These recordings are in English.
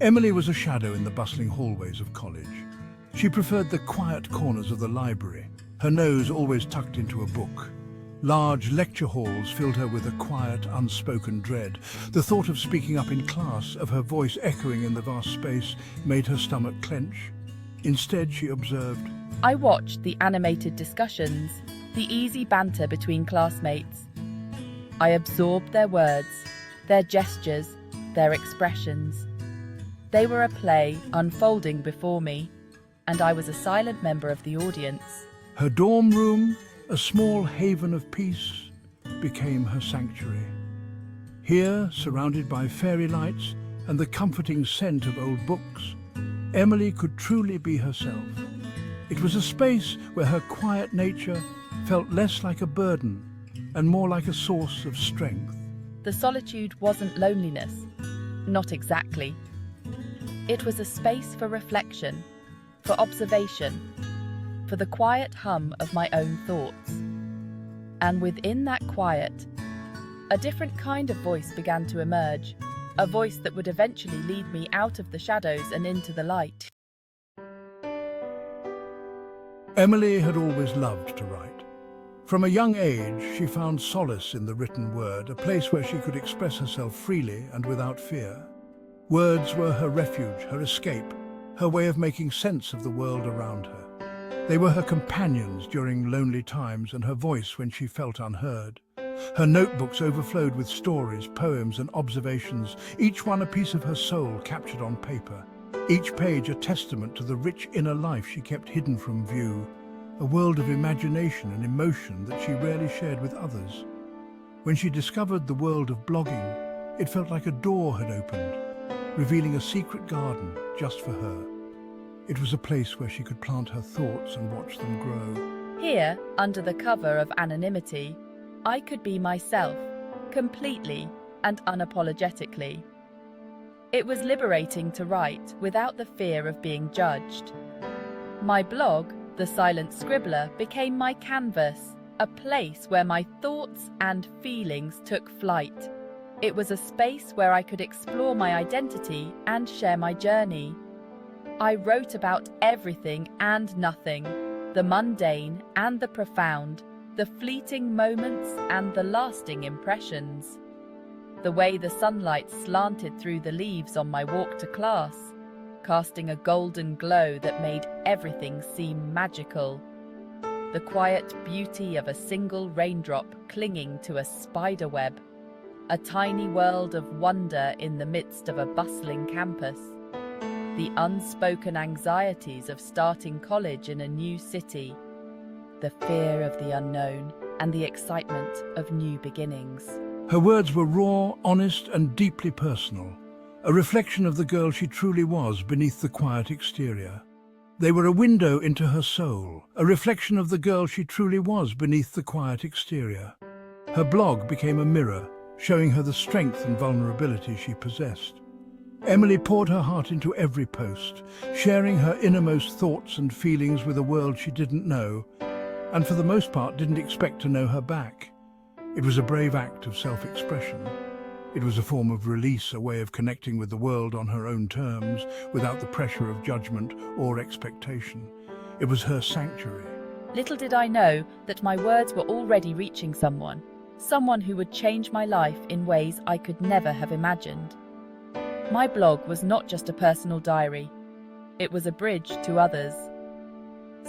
Emily was a shadow in the bustling hallways of college. She preferred the quiet corners of the library, her nose always tucked into a book. Large lecture halls filled her with a quiet, unspoken dread. The thought of speaking up in class, of her voice echoing in the vast space, made her stomach clench. Instead, she observed. I watched the animated discussions, the easy banter between classmates. I absorbed their words, their gestures, their expressions. They were a play unfolding before me, and I was a silent member of the audience. Her dorm room, a small haven of peace, became her sanctuary. Here, surrounded by fairy lights and the comforting scent of old books, Emily could truly be herself. It was a space where her quiet nature felt less like a burden and more like a source of strength. The solitude wasn't loneliness. Not exactly. It was a space for reflection, for observation, for the quiet hum of my own thoughts. And within that quiet, a different kind of voice began to emerge, a voice that would eventually lead me out of the shadows and into the light. Emily had always loved to write. From a young age, she found solace in the written word, a place where she could express herself freely and without fear. Words were her refuge, her escape, her way of making sense of the world around her. They were her companions during lonely times and her voice when she felt unheard. Her notebooks overflowed with stories, poems and observations, each one a piece of her soul captured on paper. Each page a testament to the rich inner life she kept hidden from view, a world of imagination and emotion that she rarely shared with others. When she discovered the world of blogging, it felt like a door had opened, revealing a secret garden just for her. It was a place where she could plant her thoughts and watch them grow. Here, under the cover of anonymity, I could be myself, completely and unapologetically. It was liberating to write without the fear of being judged. My blog, The Silent Scribbler, became my canvas, a place where my thoughts and feelings took flight. It was a space where I could explore my identity and share my journey. I wrote about everything and nothing, the mundane and the profound, the fleeting moments and the lasting impressions. The way the sunlight slanted through the leaves on my walk to class, casting a golden glow that made everything seem magical. The quiet beauty of a single raindrop clinging to a spider web. A tiny world of wonder in the midst of a bustling campus. The unspoken anxieties of starting college in a new city. The fear of the unknown and the excitement of new beginnings. Her words were raw, honest, and deeply personal, a reflection of the girl she truly was beneath the quiet exterior. They were a window into her soul, a reflection of the girl she truly was beneath the quiet exterior. Her blog became a mirror, showing her the strength and vulnerability she possessed. Emily poured her heart into every post, sharing her innermost thoughts and feelings with a world she didn't know, and for the most part didn't expect to know her back. It was a brave act of self-expression. It was a form of release, a way of connecting with the world on her own terms, without the pressure of judgment or expectation. It was her sanctuary. Little did I know that my words were already reaching someone who would change my life in ways I could never have imagined. My blog was not just a personal diary. It was a bridge to others.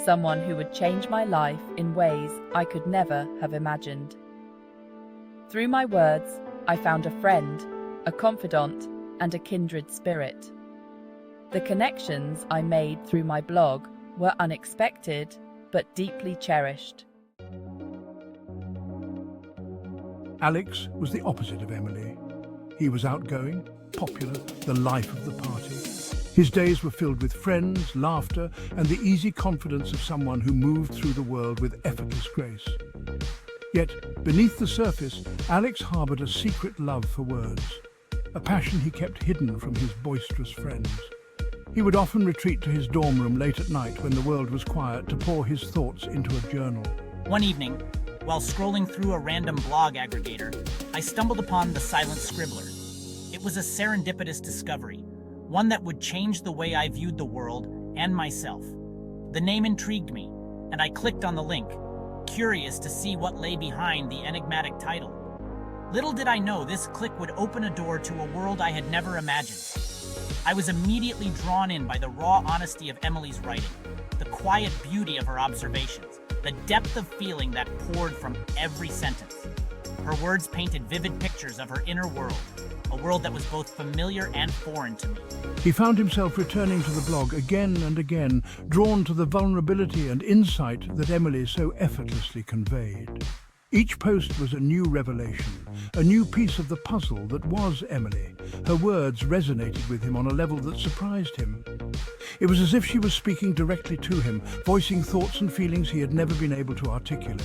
Someone who would change my life in ways I could never have imagined. Through my words, I found a friend, a confidant, and a kindred spirit. The connections I made through my blog were unexpected, but deeply cherished. Alex was the opposite of Emily. He was outgoing, popular, the life of the party. His days were filled with friends, laughter, and the easy confidence of someone who moved through the world with effortless grace. Yet, beneath the surface, Alex harbored a secret love for words, a passion he kept hidden from his boisterous friends. He would often retreat to his dorm room late at night when the world was quiet to pour his thoughts into a journal. One evening, while scrolling through a random blog aggregator, I stumbled upon The Silent Scribbler. It was a serendipitous discovery, one that would change the way I viewed the world and myself. The name intrigued me, and I clicked on the link, curious to see what lay behind the enigmatic title. Little did I know this click would open a door to a world I had never imagined. I was immediately drawn in by the raw honesty of Emily's writing, the quiet beauty of her observations, the depth of feeling that poured from every sentence. Her words painted vivid pictures of her inner world, a world that was both familiar and foreign to me. He found himself returning to the blog again and again, drawn to the vulnerability and insight that Emily so effortlessly conveyed. Each post was a new revelation, a new piece of the puzzle that was Emily. Her words resonated with him on a level that surprised him. It was as if she was speaking directly to him, voicing thoughts and feelings he had never been able to articulate.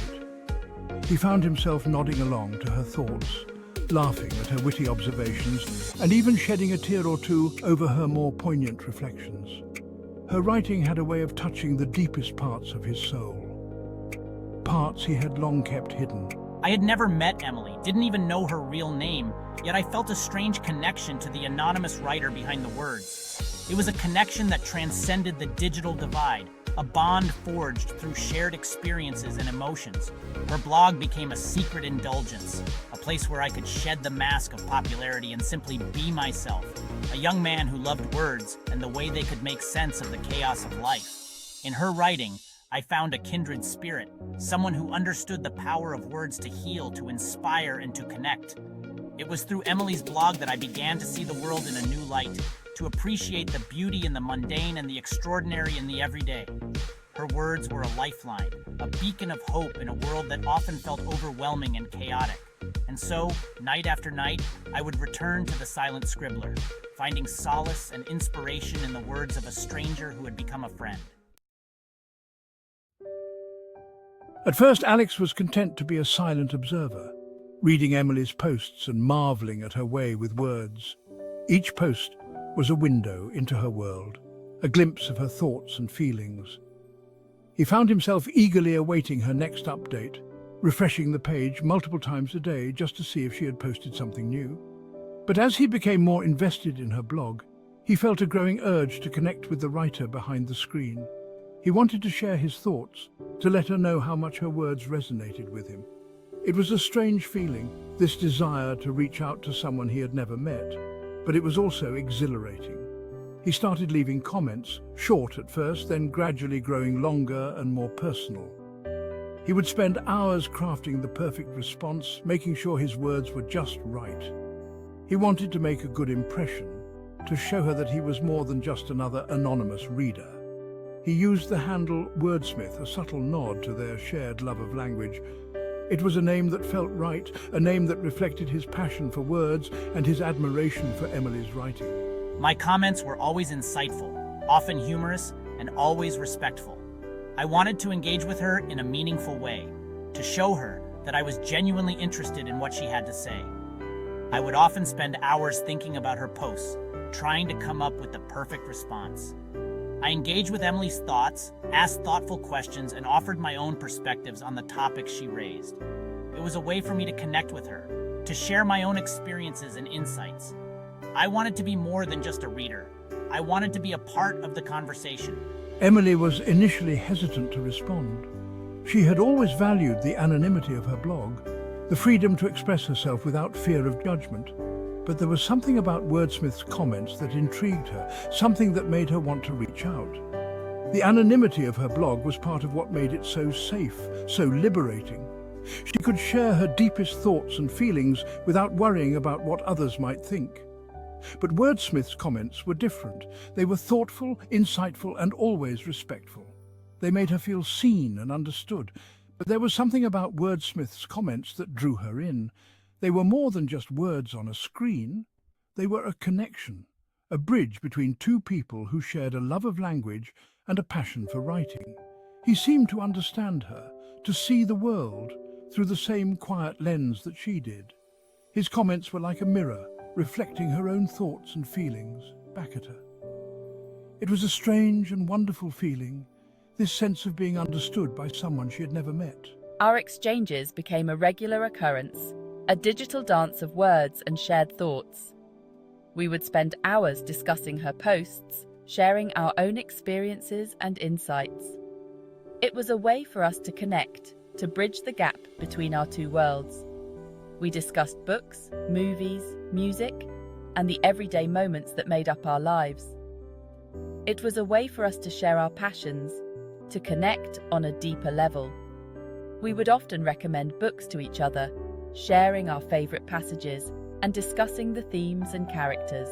He found himself nodding along to her thoughts, laughing at her witty observations, and even shedding a tear or two over her more poignant reflections. Her writing had a way of touching the deepest parts of his soul, parts he had long kept hidden. I had never met Emily, didn't even know her real name, yet I felt a strange connection to the anonymous writer behind the words. It was a connection that transcended the digital divide, a bond forged through shared experiences and emotions. Her blog became a secret indulgence, a place where I could shed the mask of popularity and simply be myself, a young man who loved words and the way they could make sense of the chaos of life. In her writing, I found a kindred spirit, someone who understood the power of words to heal, to inspire, and to connect. It was through Emily's blog that I began to see the world in a new light, to appreciate the beauty in the mundane and the extraordinary in the everyday. Her words were a lifeline, a beacon of hope in a world that often felt overwhelming and chaotic. And so, night after night, I would return to the silent scribbler, finding solace and inspiration in the words of a stranger who had become a friend. At first, Alex was content to be a silent observer, reading Emily's posts and marveling at her way with words. Each post was a window into her world, a glimpse of her thoughts and feelings. He found himself eagerly awaiting her next update, refreshing the page multiple times a day just to see if she had posted something new. But as he became more invested in her blog, he felt a growing urge to connect with the writer behind the screen. He wanted to share his thoughts, to let her know how much her words resonated with him. It was a strange feeling, this desire to reach out to someone he had never met, but it was also exhilarating. He started leaving comments, short at first, then gradually growing longer and more personal. He would spend hours crafting the perfect response, making sure his words were just right. He wanted to make a good impression, to show her that he was more than just another anonymous reader. He used the handle Wordsmith, a subtle nod to their shared love of language. It was a name that felt right, a name that reflected his passion for words and his admiration for Emily's writing. My comments were always insightful, often humorous, and always respectful. I wanted to engage with her in a meaningful way, to show her that I was genuinely interested in what she had to say. I would often spend hours thinking about her posts, trying to come up with the perfect response. I engaged with Emily's thoughts, asked thoughtful questions, and offered my own perspectives on the topics she raised. It was a way for me to connect with her, to share my own experiences and insights. I wanted to be more than just a reader. I wanted to be a part of the conversation. Emily was initially hesitant to respond. She had always valued the anonymity of her blog, the freedom to express herself without fear of judgment. But there was something about Wordsmith's comments that intrigued her, something that made her want to reach out. The anonymity of her blog was part of what made it so safe, so liberating. She could share her deepest thoughts and feelings without worrying about what others might think. But Wordsmith's comments were different. They were thoughtful, insightful, and always respectful. They made her feel seen and understood. But there was something about Wordsmith's comments that drew her in. They were more than just words on a screen. They were a connection, a bridge between two people who shared a love of language and a passion for writing. He seemed to understand her, to see the world through the same quiet lens that she did. His comments were like a mirror, reflecting her own thoughts and feelings back at her. It was a strange and wonderful feeling, this sense of being understood by someone she had never met. Our exchanges became a regular occurrence, a digital dance of words and shared thoughts. We would spend hours discussing her posts, sharing our own experiences and insights. It was a way for us to connect, to bridge the gap between our two worlds. We discussed books, movies, music, and the everyday moments that made up our lives. It was a way for us to share our passions, to connect on a deeper level. We would often recommend books to each other, sharing our favorite passages and discussing the themes and characters.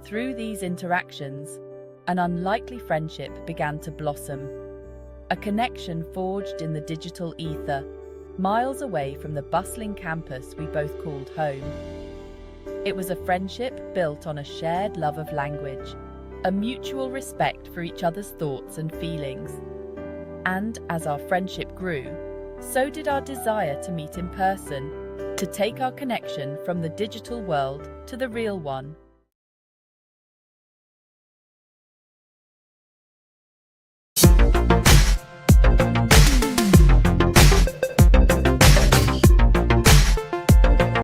Through these interactions, an unlikely friendship began to blossom, a connection forged in the digital ether, miles away from the bustling campus we both called home. It was a friendship built on a shared love of language, a mutual respect for each other's thoughts and feelings. And as our friendship grew, so did our desire to meet in person, to take our connection from the digital world to the real one.